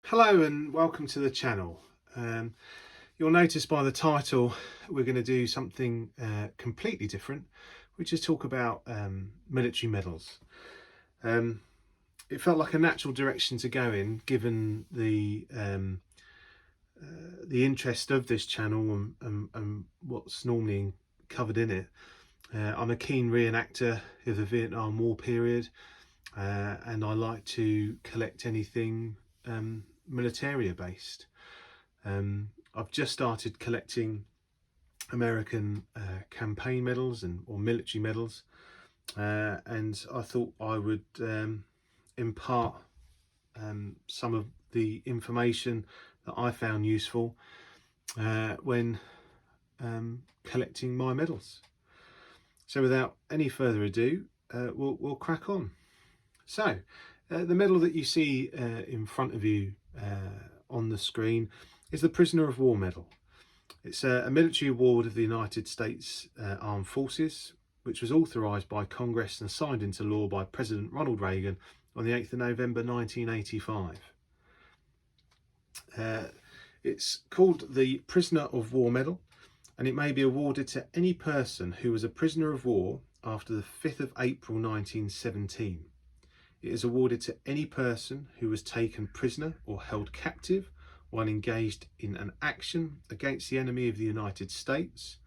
Hello and welcome to the channel. You'll notice by the title we're going to do something completely different, which is talk about military medals. It felt like a natural direction to go in, given the interest of this channel and what's normally covered in it. I'm a keen reenactor of the Vietnam War period, and I like to collect anything militaria based. I've just started collecting American campaign medals or military medals, and I thought I would impart some of the information that I found useful when collecting my medals. So without any further ado, we'll crack on. So the medal that you see in front of you on the screen is the Prisoner of War Medal. It's a military award of the United States Armed Forces, which was authorised by Congress and signed into law by President Ronald Reagan on the 8th of November 1985. It's called the Prisoner of War Medal, and it may be awarded to any person who was a prisoner of war after the 5th of April 1917. It is awarded to any person who was taken prisoner or held captive while engaged in an action against the enemy of the United States,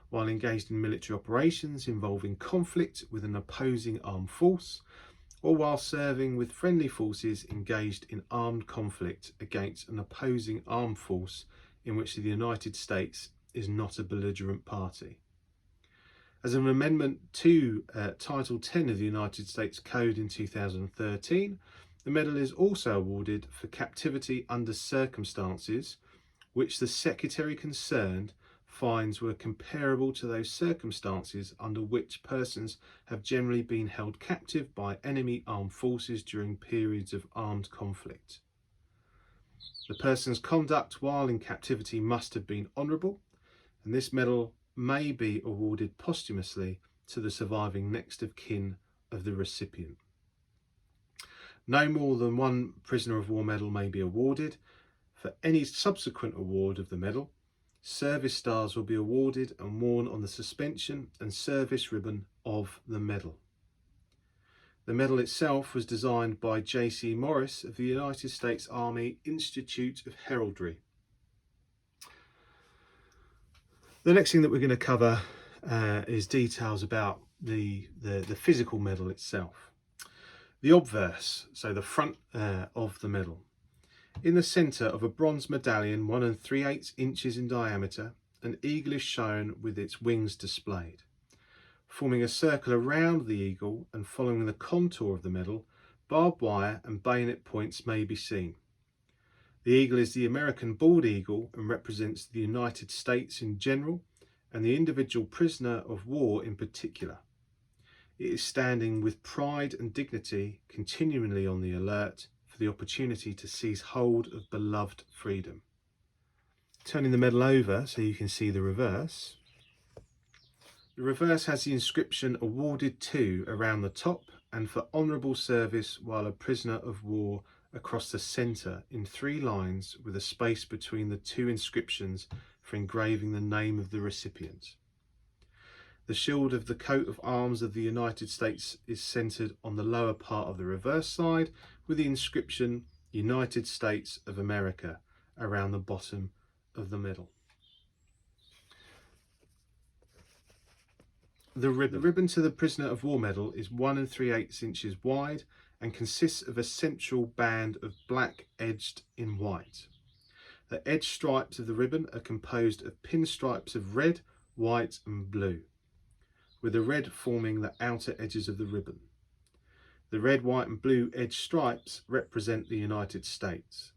while engaged in military operations involving conflict with an opposing armed force, or while serving with friendly forces engaged in armed conflict against an opposing armed force in which the United States is not a belligerent party. As an amendment to Title 10 of the United States Code in 2013, the medal is also awarded for captivity under circumstances which the Secretary concerned finds were comparable to those circumstances under which persons have generally been held captive by enemy armed forces during periods of armed conflict. The person's conduct while in captivity must have been honourable, and this medal may be awarded posthumously to the surviving next of kin of the recipient. No more than one Prisoner of War Medal may be awarded. For any subsequent award of the medal, service stars will be awarded and worn on the suspension and service ribbon of the medal. The medal itself was designed by J.C. Morris of the United States Army Institute of Heraldry. The next thing that we're going to cover is details about the physical medal itself. The obverse, so the front of the medal. In the centre of a bronze medallion 1 3/8 inches in diameter, an eagle is shown with its wings displayed. Forming a circle around the eagle and following the contour of the medal, barbed wire and bayonet points may be seen. The eagle is the American bald eagle and represents the United States in general and the individual prisoner of war in particular. It is standing with pride and dignity, continually on the alert for the opportunity to seize hold of beloved freedom. Turning the medal over so you can see the reverse. The reverse has the inscription "Awarded to" around the top and for honourable service while a prisoner of war across the centre in 3 lines with a space between the 2 inscriptions for engraving the name of the recipient. The shield of the coat of arms of the United States is centred on the lower part of the reverse side with the inscription "United States of America" around the bottom of the medal. The ribbon to the Prisoner of War Medal is 1 3/8 inches wide and consists of a central band of black edged in white. The edge stripes of the ribbon are composed of pinstripes of red, white and blue, with the red forming the outer edges of the ribbon. The red, white and blue edge stripes represent the United States.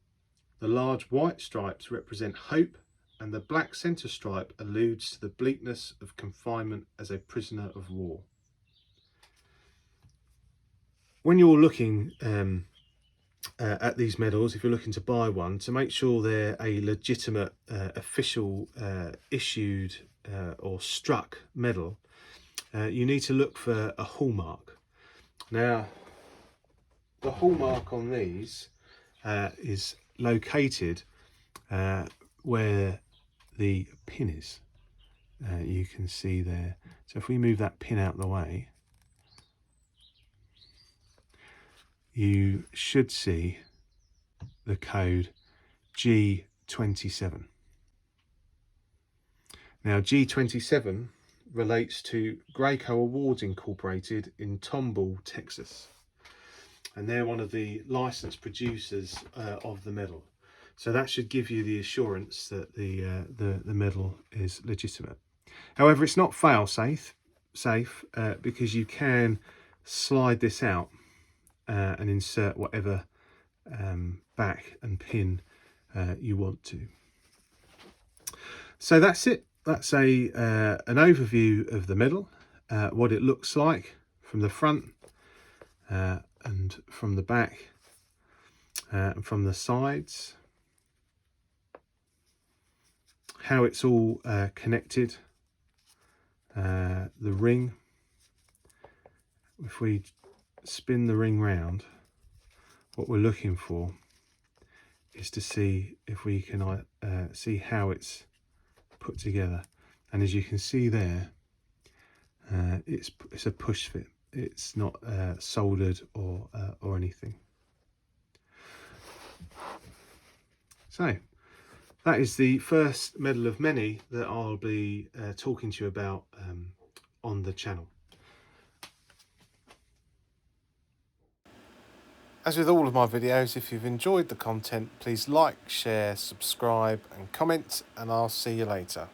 The large white stripes represent hope, and the black centre stripe alludes to the bleakness of confinement as a prisoner of war. When you're looking at these medals, if you're looking to buy one, to make sure they're a legitimate official issued or struck medal, you need to look for a hallmark. Now, the hallmark on these is located where the pin is. You can see there. So if we move that pin out of the way, you should see the code G27. Now G27 relates to Graco Awards Incorporated in Tomball, Texas, and they're one of the licensed producers of the medal. So that should give you the assurance that the medal is legitimate. However, it's not fail-safe because you can slide this out and insert whatever back and pin you want to. So that's it. That's an overview of the medal, what it looks like from the front and from the back and from the sides, how it's all connected, the ring. If we spin the ring round, what we're looking for is to see if we can see how it's put together. And as you can see there, it's a push fit. It's not soldered or anything. So that is the first medal of many that I'll be talking to you about on the channel. As with all of my videos, if you've enjoyed the content, please like, share, subscribe and comment, and I'll see you later.